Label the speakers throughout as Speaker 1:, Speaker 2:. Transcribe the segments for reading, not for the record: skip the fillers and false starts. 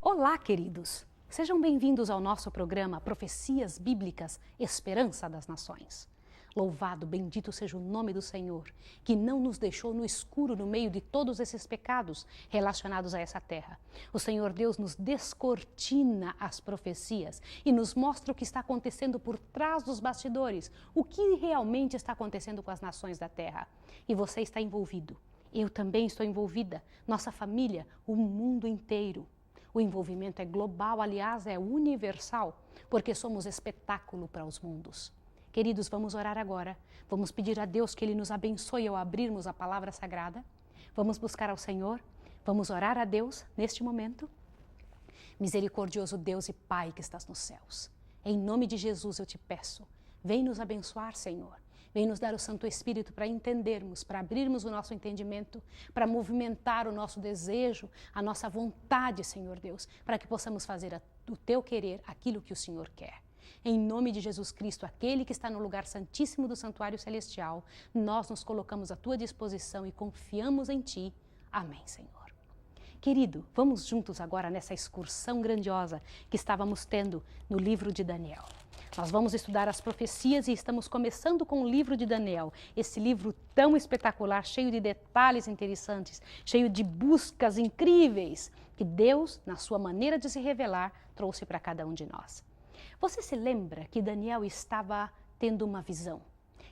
Speaker 1: Olá, queridos! Sejam bem-vindos ao nosso programa Profecias Bíblicas Esperança das Nações. Louvado, bendito seja o nome do Senhor, que não nos deixou no escuro no meio de todos esses pecados relacionados a essa terra. O Senhor Deus nos descortina as profecias e nos mostra o que está acontecendo por trás dos bastidores, o que realmente está acontecendo com as nações da terra. E você está envolvido. Eu também estou envolvida, nossa família, o mundo inteiro. O envolvimento é global, aliás, é universal, porque somos espetáculo para os mundos. Queridos, vamos orar agora. Vamos pedir a Deus que Ele nos abençoe ao abrirmos a palavra sagrada. Vamos buscar ao Senhor. Vamos orar a Deus neste momento. Misericordioso Deus e Pai que estás nos céus, em nome de Jesus eu te peço, vem nos abençoar, Senhor. Vem nos dar o Santo Espírito para entendermos, para abrirmos o nosso entendimento, para movimentar o nosso desejo, a nossa vontade, Senhor Deus, para que possamos fazer o Teu querer, aquilo que o Senhor quer. Em nome de Jesus Cristo, aquele que está no lugar santíssimo do santuário celestial, nós nos colocamos à Tua disposição e confiamos em Ti. Amém, Senhor. Querido, vamos juntos agora nessa excursão grandiosa que estávamos tendo no livro de Daniel. Nós vamos estudar as profecias e estamos começando com o livro de Daniel, esse livro tão espetacular, cheio de detalhes interessantes, cheio de buscas incríveis, que Deus, na sua maneira de se revelar, trouxe para cada um de nós. Você se lembra que Daniel estava tendo uma visão?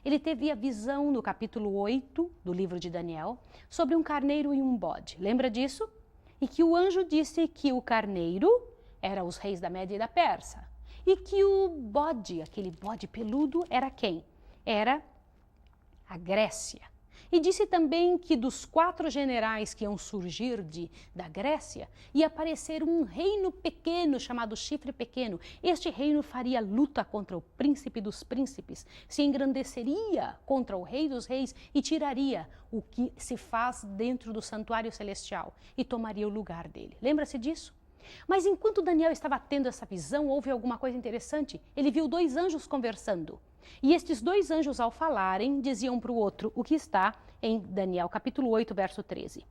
Speaker 1: Ele teve a visão no capítulo 8 do livro de Daniel, sobre um carneiro e um bode. Lembra disso? E que o anjo disse que o carneiro era os reis da Média e da Pérsia. E que o bode, aquele bode peludo, era quem? Era a Grécia. E disse também que dos 4 generais que iam surgir da Grécia, ia aparecer um reino pequeno chamado Chifre Pequeno. Este reino faria luta contra o príncipe dos príncipes, se engrandeceria contra o rei dos reis e tiraria o que se faz dentro do santuário celestial e tomaria o lugar dele. Lembra-se disso? Mas enquanto Daniel estava tendo essa visão, houve alguma coisa interessante. Ele viu 2 anjos conversando. E estes 2 anjos, ao falarem, diziam para o outro o que está em Daniel, capítulo 8, verso 13.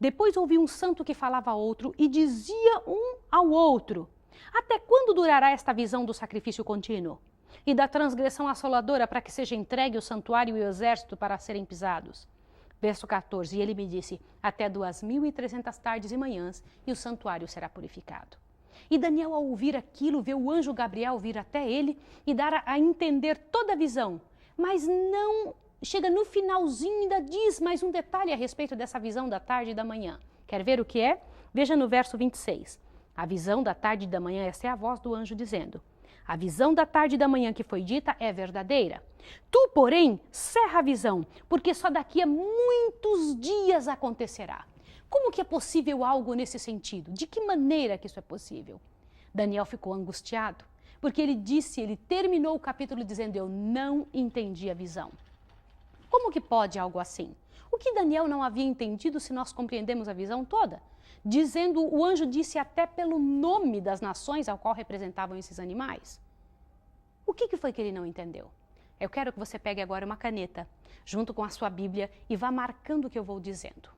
Speaker 1: Depois ouvi um santo que falava a outro e dizia um ao outro: até quando durará esta visão do sacrifício contínuo e da transgressão assoladora para que seja entregue o santuário e o exército para serem pisados? Verso 14, e ele me disse, até 2.300 tardes e manhãs, e o santuário será purificado. E Daniel, ao ouvir aquilo, vê o anjo Gabriel vir até ele e dar a entender toda a visão. Mas não chega no finalzinho e ainda diz mais um detalhe a respeito dessa visão da tarde e da manhã. Quer ver o que é? Veja no verso 26. A visão da tarde e da manhã, essa é a voz do anjo dizendo: a visão da tarde e da manhã que foi dita é verdadeira. Tu, porém, cerra a visão, porque só daqui a muitos dias acontecerá. Como que é possível algo nesse sentido? De que maneira que isso é possível? Daniel ficou angustiado, porque ele terminou o capítulo dizendo: eu não entendi a visão. Como que pode algo assim? O que Daniel não havia entendido se nós compreendemos a visão toda? O anjo disse até pelo nome das nações ao qual representavam esses animais. O que foi que ele não entendeu? Eu quero que você pegue agora uma caneta, junto com a sua Bíblia, e vá marcando o que eu vou dizendo.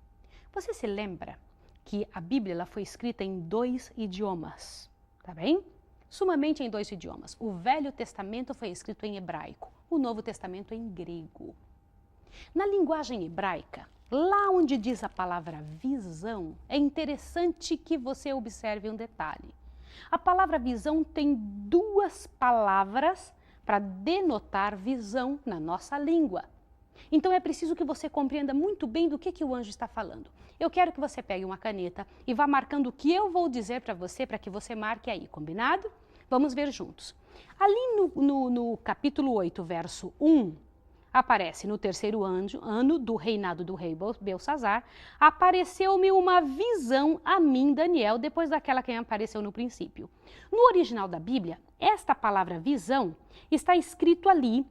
Speaker 1: Você se lembra que a Bíblia ela foi escrita em 2 idiomas, tá bem? Sumamente em 2 idiomas. O Velho Testamento foi escrito em hebraico, o Novo Testamento em grego. Na linguagem hebraica, lá onde diz a palavra visão, é interessante que você observe um detalhe. A palavra visão tem 2 palavras para denotar visão na nossa língua. Então é preciso que você compreenda muito bem do que o anjo está falando. Eu quero que você pegue uma caneta e vá marcando o que eu vou dizer para que você marque aí, combinado? Vamos ver juntos. Ali no capítulo 8, verso 1, aparece no 3º ano do reinado do rei Belsazar, apareceu-me uma visão a mim, Daniel, depois daquela que me apareceu no princípio. No original da Bíblia, esta palavra visão está escrito ali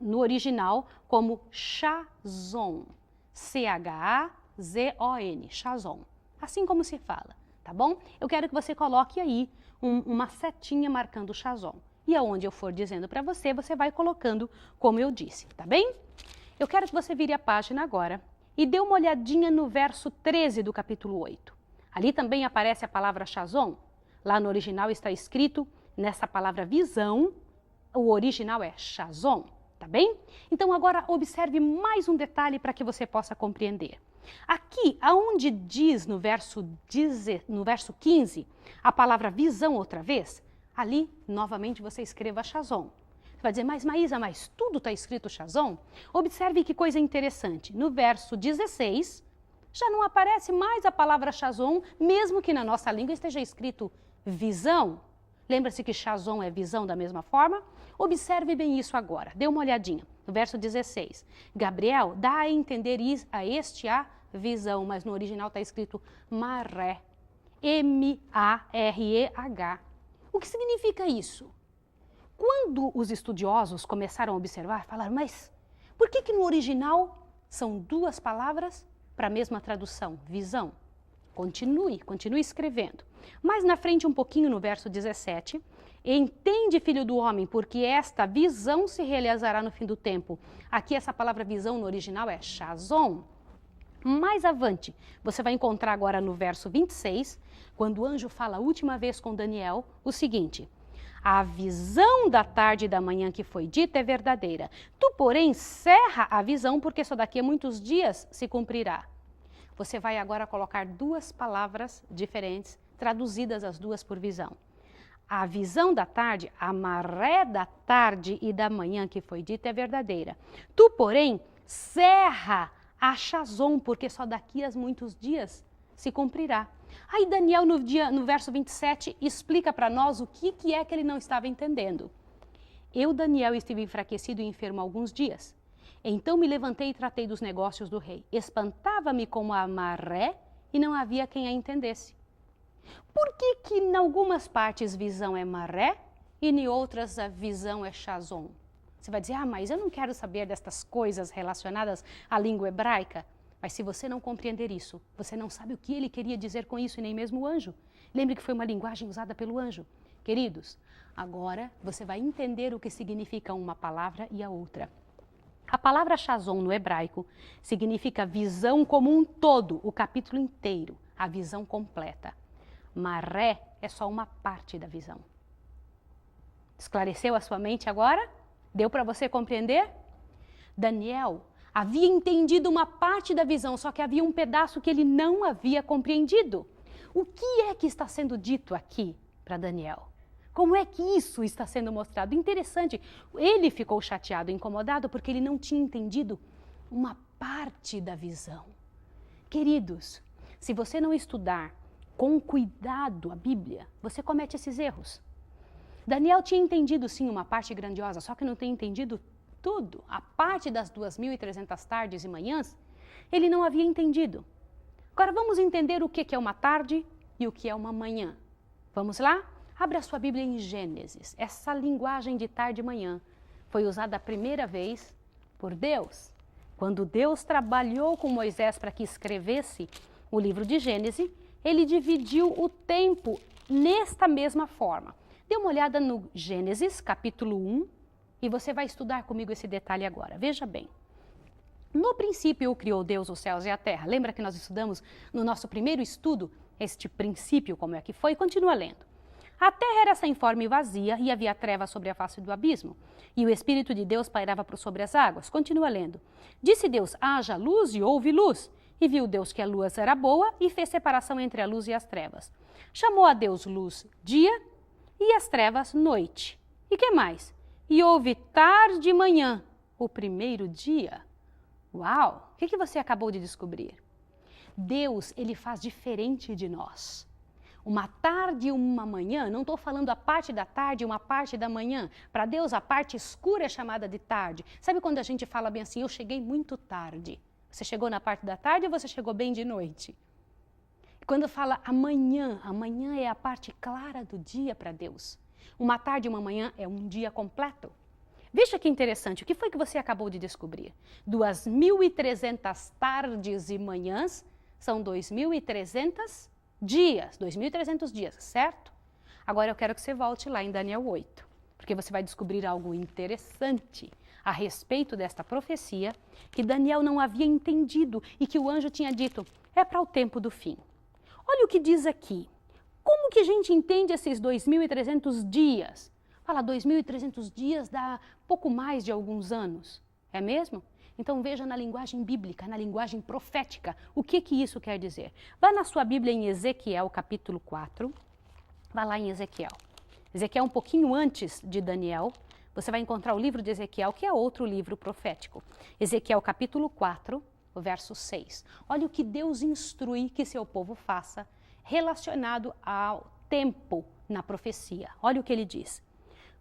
Speaker 1: no original como Chazon, C-H-A-Z-O-N, Chazon, assim como se fala, tá bom? Eu quero que você coloque aí uma setinha marcando Chazon. E aonde eu for dizendo para você, você vai colocando como eu disse, tá bem? Eu quero que você vire a página agora e dê uma olhadinha no verso 13 do capítulo 8. Ali também aparece a palavra chazon. Lá no original está escrito, nessa palavra visão, o original é chazon, tá bem? Então agora observe mais um detalhe para que você possa compreender. Aqui, aonde diz no verso 15, a palavra visão outra vez, ali, novamente, você escreva chazon. Você vai dizer, mas Maísa, mas tudo está escrito chazon? Observe que coisa interessante. No verso 16, já não aparece mais a palavra chazon, mesmo que na nossa língua esteja escrito visão. Lembra-se que chazon é visão da mesma forma? Observe bem isso agora, dê uma olhadinha. No verso 16, Gabriel dá a entender a este a visão, mas no original está escrito maré, M-A-R-E-H. O que significa isso? Quando os estudiosos começaram a observar, falaram, mas por que no original são duas palavras para a mesma tradução, visão? Continue escrevendo. Mais na frente um pouquinho no verso 17, entende, filho do homem, porque esta visão se realizará no fim do tempo. Aqui essa palavra visão no original é chazon. Mais avante, você vai encontrar agora no verso 26, quando o anjo fala a última vez com Daniel, o seguinte: a visão da tarde e da manhã que foi dita é verdadeira. Tu, porém, cerra a visão, porque só daqui a muitos dias se cumprirá. Você vai agora colocar duas palavras diferentes, traduzidas as duas por visão. A visão da tarde, a maré da tarde e da manhã que foi dita é verdadeira. Tu, porém, cerra a chazon, porque só daqui a muitos dias se cumprirá. Aí Daniel, no verso 27, explica para nós o que é que ele não estava entendendo. Eu, Daniel, estive enfraquecido e enfermo alguns dias. Então me levantei e tratei dos negócios do rei. Espantava-me como a maré e não havia quem a entendesse. Por que em algumas partes visão é maré e em outras a visão é chazon? Você vai dizer, mas eu não quero saber destas coisas relacionadas à língua hebraica. Mas se você não compreender isso, você não sabe o que ele queria dizer com isso e nem mesmo o anjo. Lembre que foi uma linguagem usada pelo anjo. Queridos, agora você vai entender o que significa uma palavra e a outra. A palavra chazon no hebraico significa visão como um todo, o capítulo inteiro, a visão completa. Maré é só uma parte da visão. Esclareceu a sua mente agora? Deu para você compreender? Daniel havia entendido uma parte da visão, só que havia um pedaço que ele não havia compreendido. O que é que está sendo dito aqui para Daniel? Como é que isso está sendo mostrado? Interessante, ele ficou chateado, incomodado, porque ele não tinha entendido uma parte da visão. Queridos, se você não estudar com cuidado a Bíblia, você comete esses erros. Daniel tinha entendido sim uma parte grandiosa, só que não tem entendido tudo. A parte das 2.300 tardes e manhãs, ele não havia entendido. Agora vamos entender o que é uma tarde e o que é uma manhã. Vamos lá? Abra sua Bíblia em Gênesis. Essa linguagem de tarde e manhã foi usada a primeira vez por Deus. Quando Deus trabalhou com Moisés para que escrevesse o livro de Gênesis, ele dividiu o tempo nesta mesma forma. Dê uma olhada no Gênesis, capítulo 1, e você vai estudar comigo esse detalhe agora. Veja bem. No princípio, criou Deus os céus e a terra. Lembra que nós estudamos no nosso primeiro estudo este princípio, como é que foi? Continua lendo. A terra era sem forma e vazia, e havia trevas sobre a face do abismo. E o Espírito de Deus pairava por sobre as águas. Continua lendo. Disse Deus, haja luz, e houve luz. E viu Deus que a luz era boa, e fez separação entre a luz e as trevas. Chamou a Deus luz dia, e as trevas noite. E que mais? E houve tarde e manhã, o primeiro dia. Uau! O que você acabou de descobrir? Deus, ele faz diferente de nós. Uma tarde e uma manhã, não estou falando a parte da tarde e uma parte da manhã. Para Deus, a parte escura é chamada de tarde. Sabe quando a gente fala bem assim, eu cheguei muito tarde? Você chegou na parte da tarde ou você chegou bem de noite? Quando fala amanhã, amanhã é a parte clara do dia para Deus. Uma tarde e uma manhã é um dia completo. Veja que interessante, o que foi que você acabou de descobrir? 2.300 tardes e manhãs são 2.300 dias, 2.300 dias, certo? Agora eu quero que você volte lá em Daniel 8, porque você vai descobrir algo interessante a respeito desta profecia que Daniel não havia entendido e que o anjo tinha dito, é para o tempo do fim. Olha o que diz aqui. Como que a gente entende esses 2.300 dias? Fala, 2.300 dias dá pouco mais de alguns anos, é mesmo? Então veja na linguagem bíblica, na linguagem profética, o que isso quer dizer. Vá na sua Bíblia em Ezequiel, capítulo 4, vá lá em Ezequiel. Ezequiel um pouquinho antes de Daniel, você vai encontrar o livro de Ezequiel, que é outro livro profético. Ezequiel, capítulo 4, o verso 6. Olha o que Deus instrui que seu povo faça relacionado ao tempo na profecia. Olha o que ele diz.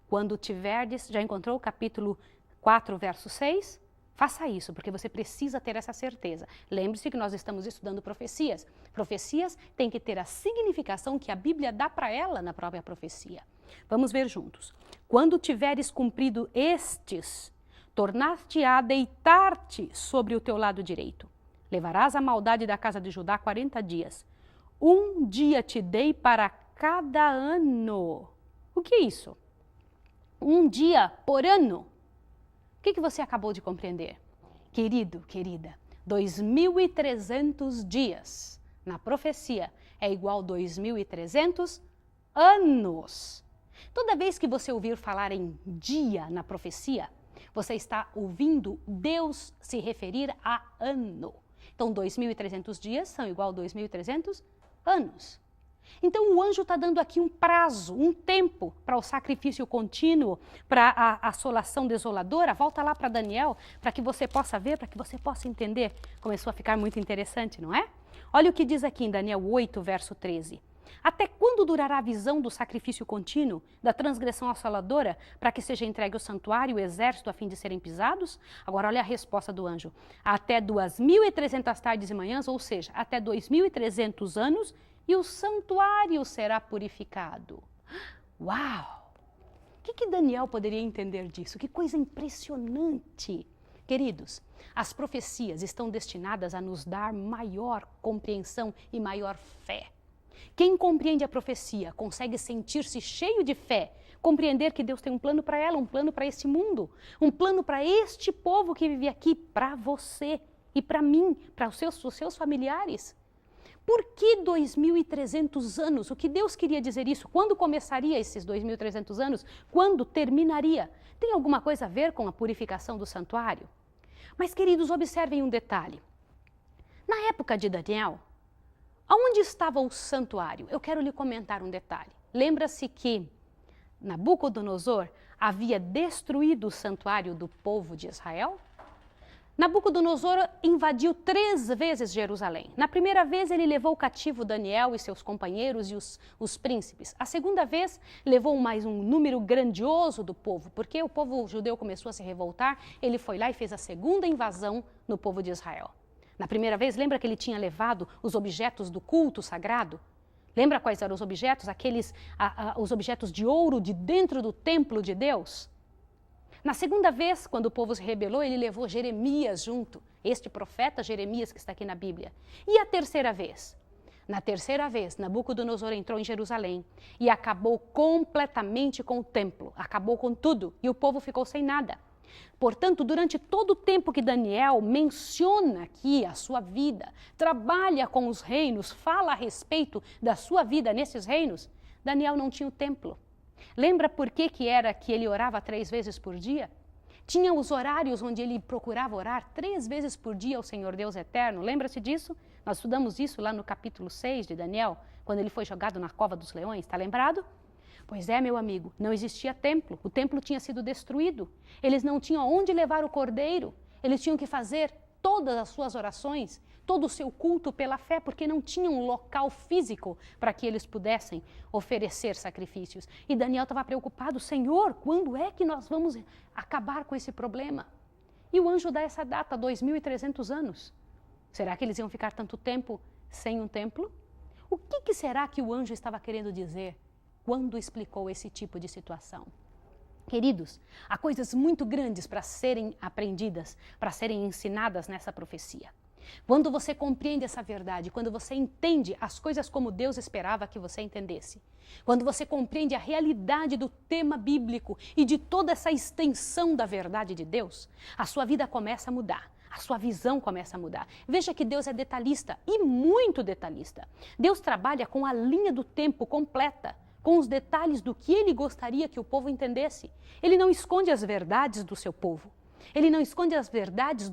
Speaker 1: Quando tiverdes, já encontrou o capítulo 4, verso 6? Faça isso, porque você precisa ter essa certeza. Lembre-se que nós estamos estudando profecias. Profecias têm que ter a significação que a Bíblia dá para ela na própria profecia. Vamos ver juntos. Quando tiveres cumprido estes, tornar-te-á deitar-te sobre o teu lado direito. Levarás a maldade da casa de Judá 40 dias. Um dia te dei para cada ano. O que é isso? Um dia por ano. O que você acabou de compreender? Querido, querida, 2.300 dias na profecia é igual a 2.300 anos. Toda vez que você ouvir falar em dia na profecia, você está ouvindo Deus se referir a ano. Então, 2.300 dias são igual a 2.300 anos. Então o anjo está dando aqui um prazo, um tempo para o sacrifício contínuo, para a assolação desoladora. Volta lá para Daniel, para que você possa ver, para que você possa entender. Começou a ficar muito interessante, não é? Olha o que diz aqui em Daniel 8, verso 13. Até quando durará a visão do sacrifício contínuo, da transgressão assoladora, para que seja entregue o santuário e o exército a fim de serem pisados? Agora olha a resposta do anjo. Até 2.300 tardes e manhãs, ou seja, até 2.300 anos, e o santuário será purificado. Uau! O que Daniel poderia entender disso? Que coisa impressionante! Queridos, as profecias estão destinadas a nos dar maior compreensão e maior fé. Quem compreende a profecia consegue sentir-se cheio de fé, compreender que Deus tem um plano para ela, um plano para este mundo, um plano para este povo que vive aqui, para você e para mim, para os seus familiares. Por que 2.300 anos? O que Deus queria dizer isso? Quando começaria esses 2.300 anos? Quando terminaria? Tem alguma coisa a ver com a purificação do santuário? Mas, queridos, observem um detalhe. Na época de Daniel, aonde estava o santuário? Eu quero lhe comentar um detalhe. Lembra-se que Nabucodonosor havia destruído o santuário do povo de Israel? Nabucodonosor invadiu 3 vezes Jerusalém. Na primeira vez ele levou cativo Daniel e seus companheiros e os príncipes. A segunda vez levou mais um número grandioso do povo, porque o povo judeu começou a se revoltar, ele foi lá e fez a segunda invasão no povo de Israel. Na primeira vez, lembra que ele tinha levado os objetos do culto sagrado? Lembra quais eram os objetos? Os objetos de ouro de dentro do templo de Deus? Na segunda vez, quando o povo se rebelou, ele levou Jeremias junto, este profeta Jeremias que está aqui na Bíblia. E a terceira vez? Na terceira vez, Nabucodonosor entrou em Jerusalém e acabou completamente com o templo, acabou com tudo, e o povo ficou sem nada. Portanto, durante todo o tempo que Daniel menciona aqui a sua vida, trabalha com os reinos, fala a respeito da sua vida nesses reinos, Daniel não tinha o templo. Lembra por que era que ele orava 3 vezes por dia? Tinha os horários onde ele procurava orar 3 vezes por dia ao Senhor Deus Eterno. Lembra-se disso? Nós estudamos isso lá no capítulo 6 de Daniel, quando ele foi jogado na cova dos leões. Está lembrado? Pois é, meu amigo, não existia templo. O templo tinha sido destruído. Eles não tinham onde levar o cordeiro. Eles tinham que fazer todas as suas orações, todo o seu culto pela fé, porque não tinham um local físico para que eles pudessem oferecer sacrifícios. E Daniel estava preocupado, Senhor, quando é que nós vamos acabar com esse problema? E o anjo dá essa data, 2.300 anos. Será que eles iam ficar tanto tempo sem um templo? O que será que o anjo estava querendo dizer quando explicou esse tipo de situação? Queridos, há coisas muito grandes para serem aprendidas, para serem ensinadas nessa profecia. Quando você compreende essa verdade, quando você entende as coisas como Deus esperava que você entendesse, quando você compreende a realidade do tema bíblico e de toda essa extensão da verdade de Deus, a sua vida começa a mudar. A sua visão começa a mudar. Veja que Deus é detalhista e muito detalhista. Deus trabalha com a linha do tempo completa, com os detalhes do que ele gostaria que o povo entendesse. Ele não esconde as verdades do seu povo. Ele não esconde as verdades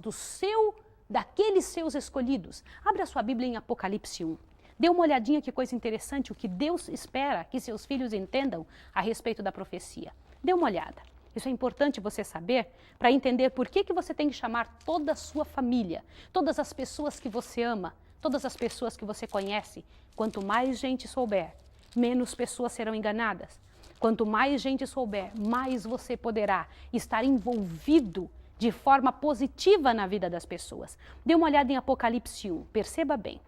Speaker 1: daqueles seus escolhidos. Abra sua Bíblia em Apocalipse 1. Dê uma olhadinha que coisa interessante, o que Deus espera que seus filhos entendam a respeito da profecia. Dê uma olhada. Isso é importante você saber para entender por que você tem que chamar toda a sua família, todas as pessoas que você ama, todas as pessoas que você conhece. Quanto mais gente souber, menos pessoas serão enganadas. Quanto mais gente souber, mais você poderá estar envolvido de forma positiva na vida das pessoas. Dê uma olhada em Apocalipse 1, perceba bem.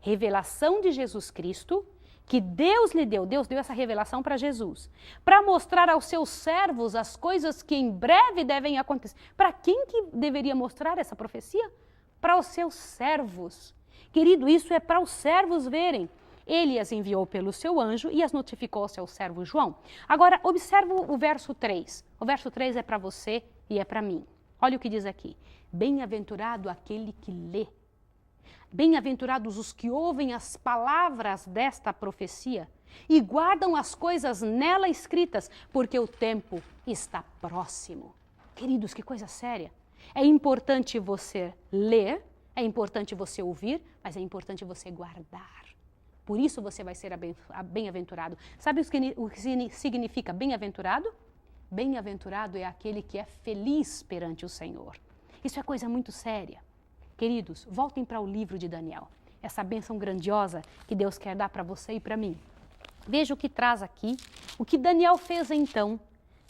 Speaker 1: Revelação de Jesus Cristo, que Deus lhe deu, Deus deu essa revelação para Jesus, para mostrar aos seus servos as coisas que em breve devem acontecer. Para quem que deveria mostrar essa profecia? Para os seus servos. Querido, isso é para os servos verem. Ele as enviou pelo seu anjo e as notificou ao seu servo João. Agora, observe o verso 3. O verso 3 é para você e é para mim. Olha o que diz aqui. Bem-aventurado aquele que lê. Bem-aventurados os que ouvem as palavras desta profecia e guardam as coisas nela escritas, porque o tempo está próximo. Queridos, que coisa séria. É importante você ler, é importante você ouvir, mas é importante você guardar. Por isso você vai ser bem-aventurado. Sabe o que significa bem-aventurado? Bem-aventurado é aquele que é feliz perante o Senhor. Isso é coisa muito séria. Queridos, voltem para o livro de Daniel, essa bênção grandiosa que Deus quer dar para você e para mim. Veja o que traz aqui, o que Daniel fez então,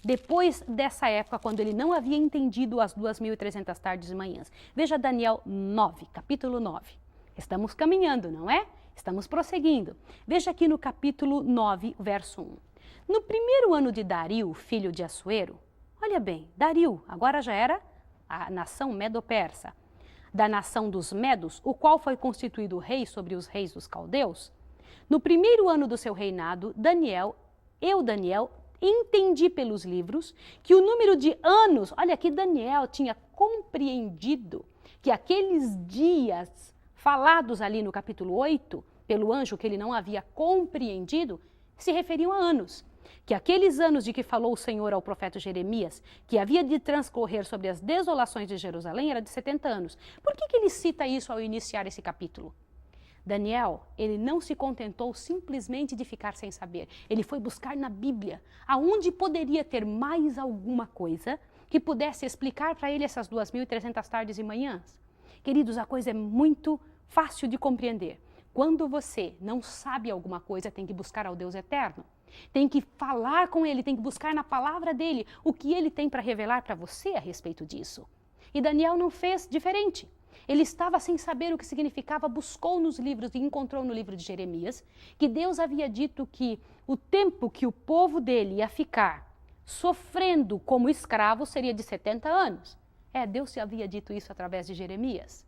Speaker 1: depois dessa época, quando ele não havia entendido as 2.300 tardes e manhãs. Veja Daniel 9, capítulo 9. Estamos caminhando, não é? Estamos prosseguindo. Veja aqui no capítulo 9, verso 1. No primeiro ano de Dario, filho de Assuero, olha bem, Dario agora já era a nação medo-persa, da nação dos Medos, o qual foi constituído rei sobre os reis dos caldeus. No primeiro ano do seu reinado, Daniel, entendi pelos livros que o número de anos, olha aqui, Daniel tinha compreendido que aqueles dias falados ali no capítulo 8, pelo anjo que ele não havia compreendido, se referiam a anos. Que aqueles anos de que falou o Senhor ao profeta Jeremias, que havia de transcorrer sobre as desolações de Jerusalém, era de 70 anos. Por que ele cita isso ao iniciar esse capítulo? Daniel, ele não se contentou simplesmente de ficar sem saber. Ele foi buscar na Bíblia, aonde poderia ter mais alguma coisa que pudesse explicar para ele essas 2.300 tardes e manhãs. Queridos, a coisa é muito fácil de compreender. Quando você não sabe alguma coisa, tem que buscar ao Deus eterno. Tem que falar com ele, tem que buscar na palavra dele o que ele tem para revelar para você a respeito disso. E Daniel não fez diferente. Ele estava sem saber o que significava, buscou nos livros e encontrou no livro de Jeremias que Deus havia dito que o tempo que o povo dele ia ficar sofrendo como escravo seria de 70 anos. Deus havia dito isso através de Jeremias.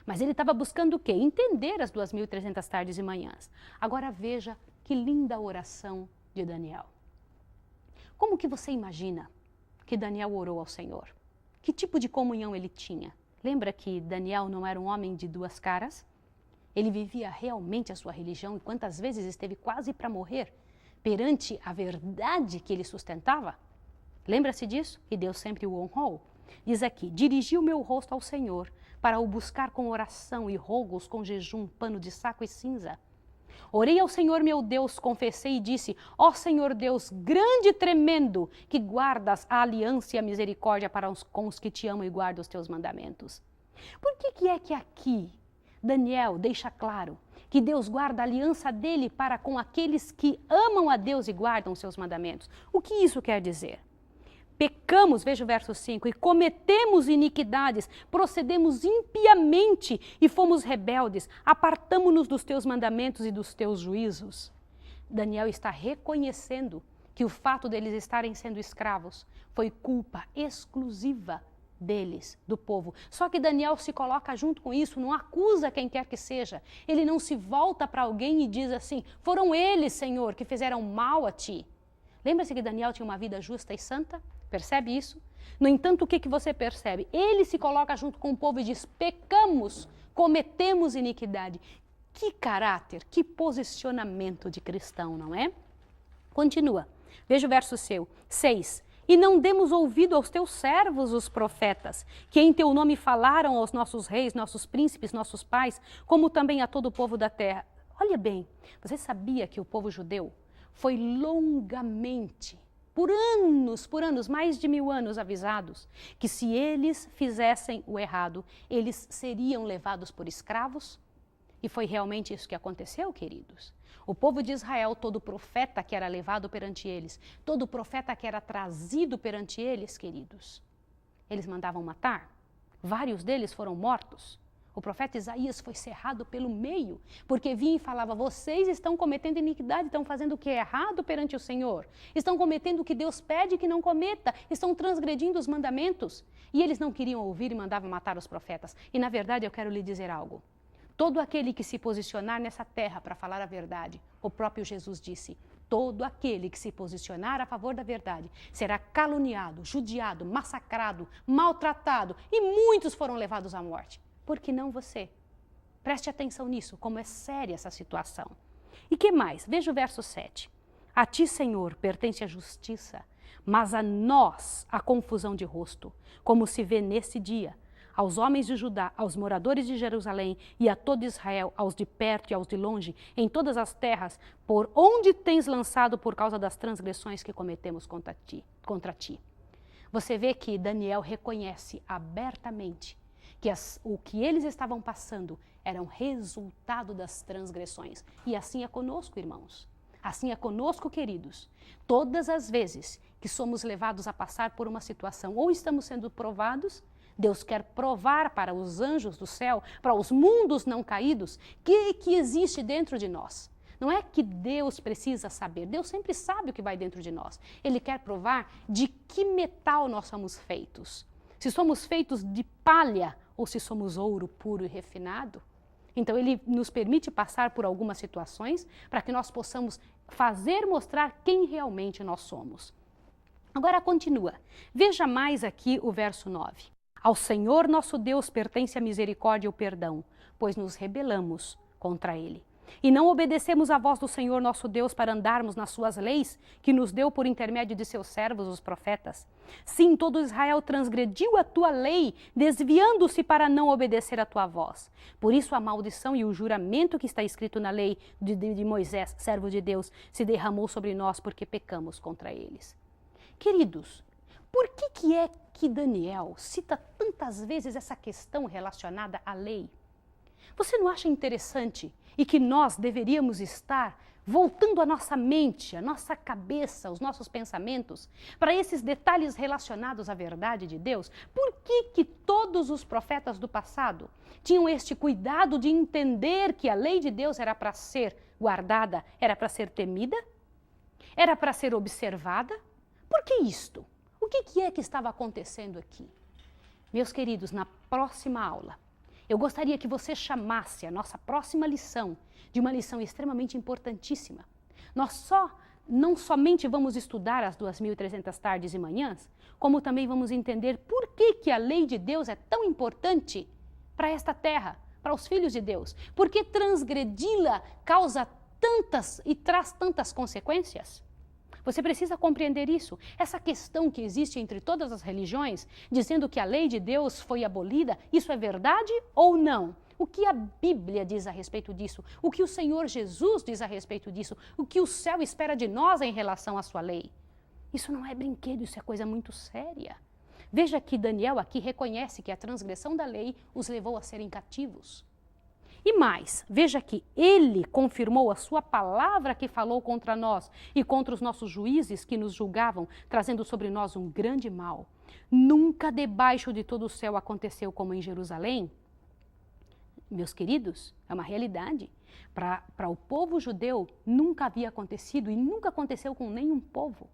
Speaker 1: Mas ele estava buscando o quê? Entender as 2.300 tardes e manhãs. Agora veja que linda oração de Daniel. Como que você imagina que Daniel orou ao Senhor? Que tipo de comunhão ele tinha? Lembra que Daniel não era um homem de duas caras? Ele vivia realmente a sua religião e quantas vezes esteve quase para morrer perante a verdade que ele sustentava? Lembra-se disso? E Deus sempre o honrou. Diz aqui, dirigi o meu rosto ao Senhor para o buscar com oração e rogos, com jejum, pano de saco e cinza. Orei ao Senhor meu Deus, confessei e disse, ó Senhor Deus, grande e tremendo, que guardas a aliança e a misericórdia com os que te amam e guardam os teus mandamentos. Por que é que aqui Daniel deixa claro que Deus guarda a aliança dele para com aqueles que amam a Deus e guardam os seus mandamentos? O que isso quer dizer? Pecamos, veja o verso 5, e cometemos iniquidades, procedemos impiamente e fomos rebeldes, apartamo-nos dos teus mandamentos e dos teus juízos. Daniel está reconhecendo que o fato deles estarem sendo escravos foi culpa exclusiva deles, do povo. Só que Daniel se coloca junto com isso, não acusa quem quer que seja. Ele não se volta para alguém e diz assim, foram eles, Senhor, que fizeram mal a ti. Lembra-se que Daniel tinha uma vida justa e santa? Percebe isso? No entanto, o que você percebe? Ele se coloca junto com o povo e diz: pecamos, cometemos iniquidade. Que caráter, que posicionamento de cristão, não é? Continua. Veja o verso 6. E não demos ouvido aos teus servos, os profetas, que em teu nome falaram aos nossos reis, nossos príncipes, nossos pais, como também a todo o povo da terra. Olha bem, você sabia que o povo judeu foi longamente, por anos, mais de 1000 anos avisados, que se eles fizessem o errado, eles seriam levados por escravos? E foi realmente isso que aconteceu, queridos. O povo de Israel, todo profeta que era levado perante eles, todo profeta que era trazido perante eles, queridos, eles mandavam matar. Vários deles foram mortos. O profeta Isaías foi cerrado pelo meio, porque vinha e falava: vocês estão cometendo iniquidade, estão fazendo o que é errado perante o Senhor, estão cometendo o que Deus pede que não cometa, estão transgredindo os mandamentos. E eles não queriam ouvir e mandavam matar os profetas. E na verdade eu quero lhe dizer algo. Todo aquele que se posicionar nessa terra para falar a verdade, o próprio Jesus disse, todo aquele que se posicionar a favor da verdade será caluniado, judiado, massacrado, maltratado, e muitos foram levados à morte. Por que não você? Preste atenção nisso, como é séria essa situação. E que mais? Veja o verso 7. A ti, Senhor, pertence a justiça, mas a nós a confusão de rosto, como se vê nesse dia. Aos homens de Judá, aos moradores de Jerusalém e a todo Israel, aos de perto e aos de longe, em todas as terras, por onde tens lançado por causa das transgressões que cometemos contra ti. Você vê que Daniel reconhece abertamente que o que eles estavam passando era um resultado das transgressões. E assim é conosco, irmãos. Assim é conosco, queridos. Todas as vezes que somos levados a passar por uma situação ou estamos sendo provados, Deus quer provar para os anjos do céu, para os mundos não caídos, que existe dentro de nós. Não é que Deus precisa saber, Deus sempre sabe o que vai dentro de nós. Ele quer provar de que metal nós somos feitos. Se somos feitos de palha ou se somos ouro puro e refinado. Então ele nos permite passar por algumas situações para que nós possamos mostrar quem realmente nós somos. Agora continua. Veja mais aqui o verso 9. Ao Senhor nosso Deus pertence a misericórdia e o perdão, pois nos rebelamos contra ele. E não obedecemos à voz do Senhor nosso Deus para andarmos nas suas leis, que nos deu por intermédio de seus servos, os profetas. Sim, todo Israel transgrediu a tua lei, desviando-se para não obedecer à tua voz. Por isso a maldição e o juramento que está escrito na lei de Moisés, servo de Deus, se derramou sobre nós porque pecamos contra eles. Queridos, por que é que Daniel cita tantas vezes essa questão relacionada à lei? Você não acha interessante e que nós deveríamos estar voltando a nossa mente, a nossa cabeça, os nossos pensamentos para esses detalhes relacionados à verdade de Deus? Por que todos os profetas do passado tinham este cuidado de entender que a lei de Deus era para ser guardada, era para ser temida, era para ser observada? Por que isto? O que é que estava acontecendo aqui? Meus queridos, na próxima aula, eu gostaria que você chamasse a nossa próxima lição de uma lição extremamente importantíssima. Nós não somente vamos estudar as 2.300 tardes e manhãs, como também vamos entender por que a lei de Deus é tão importante para esta terra, para os filhos de Deus. Por que transgredi-la causa tantas e traz tantas consequências? Você precisa compreender isso. Essa questão que existe entre todas as religiões, dizendo que a lei de Deus foi abolida, isso é verdade ou não? O que a Bíblia diz a respeito disso? O que o Senhor Jesus diz a respeito disso? O que o céu espera de nós em relação à sua lei? Isso não é brinquedo, isso é coisa muito séria. Veja que Daniel aqui reconhece que a transgressão da lei os levou a serem cativos. E mais, veja que ele confirmou a sua palavra que falou contra nós e contra os nossos juízes que nos julgavam, trazendo sobre nós um grande mal. Nunca debaixo de todo o céu aconteceu como em Jerusalém. Meus queridos, é uma realidade. Para o povo judeu nunca havia acontecido e nunca aconteceu com nenhum povo.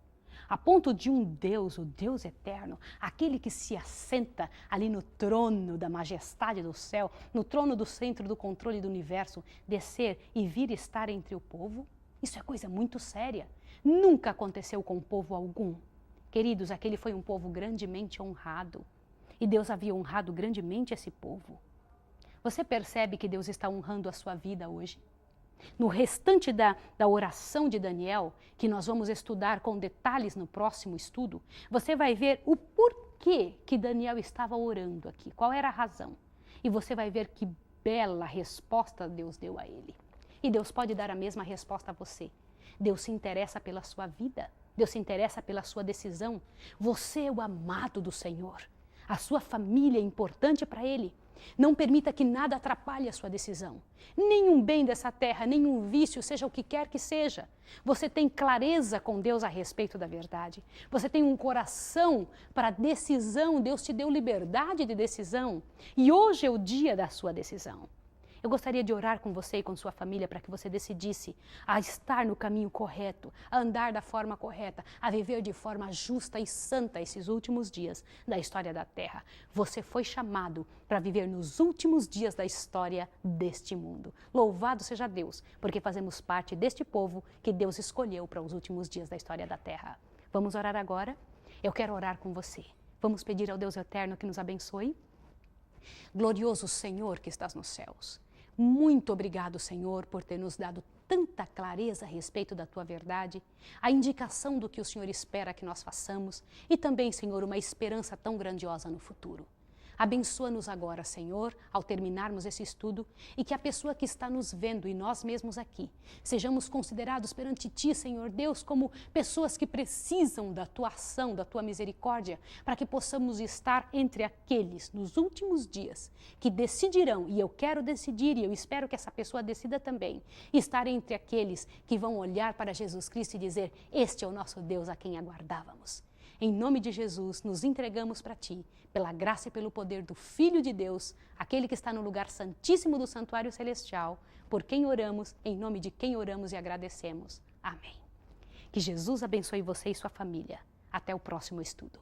Speaker 1: A ponto de um Deus, o Deus eterno, aquele que se assenta ali no trono da majestade do céu, no trono do centro do controle do universo, descer e vir estar entre o povo, isso é coisa muito séria. Nunca aconteceu com povo algum. Queridos, aquele foi um povo grandemente honrado. E Deus havia honrado grandemente esse povo. Você percebe que Deus está honrando a sua vida hoje? No restante da oração de Daniel, que nós vamos estudar com detalhes no próximo estudo, você vai ver o porquê que Daniel estava orando aqui, qual era a razão. E você vai ver que bela resposta Deus deu a ele. E Deus pode dar a mesma resposta a você. Deus se interessa pela sua vida, Deus se interessa pela sua decisão. Você é o amado do Senhor. A sua família é importante para Ele. Não permita que nada atrapalhe a sua decisão. Nenhum bem dessa terra, nenhum vício, seja o que quer que seja. Você tem clareza com Deus a respeito da verdade. Você tem um coração para decisão. Deus te deu liberdade de decisão. E hoje é o dia da sua decisão. Eu gostaria de orar com você e com sua família para que você decidisse a estar no caminho correto, a andar da forma correta, a viver de forma justa e santa esses últimos dias da história da Terra. Você foi chamado para viver nos últimos dias da história deste mundo. Louvado seja Deus, porque fazemos parte deste povo que Deus escolheu para os últimos dias da história da Terra. Vamos orar agora? Eu quero orar com você. Vamos pedir ao Deus eterno que nos abençoe? Glorioso Senhor que estás nos céus. Muito obrigado, Senhor, por ter nos dado tanta clareza a respeito da Tua verdade, a indicação do que o Senhor espera que nós façamos e também, Senhor, uma esperança tão grandiosa no futuro. Abençoa-nos agora, Senhor, ao terminarmos esse estudo e que a pessoa que está nos vendo e nós mesmos aqui, sejamos considerados perante Ti, Senhor Deus, como pessoas que precisam da Tua ação, da Tua misericórdia, para que possamos estar entre aqueles nos últimos dias que decidirão, e eu quero decidir e eu espero que essa pessoa decida também, estar entre aqueles que vão olhar para Jesus Cristo e dizer: este é o nosso Deus a quem aguardávamos. Em nome de Jesus, nos entregamos para Ti, pela graça e pelo poder do Filho de Deus, aquele que está no lugar santíssimo do santuário celestial, por quem oramos, em nome de quem oramos e agradecemos. Amém. Que Jesus abençoe você e sua família. Até o próximo estudo.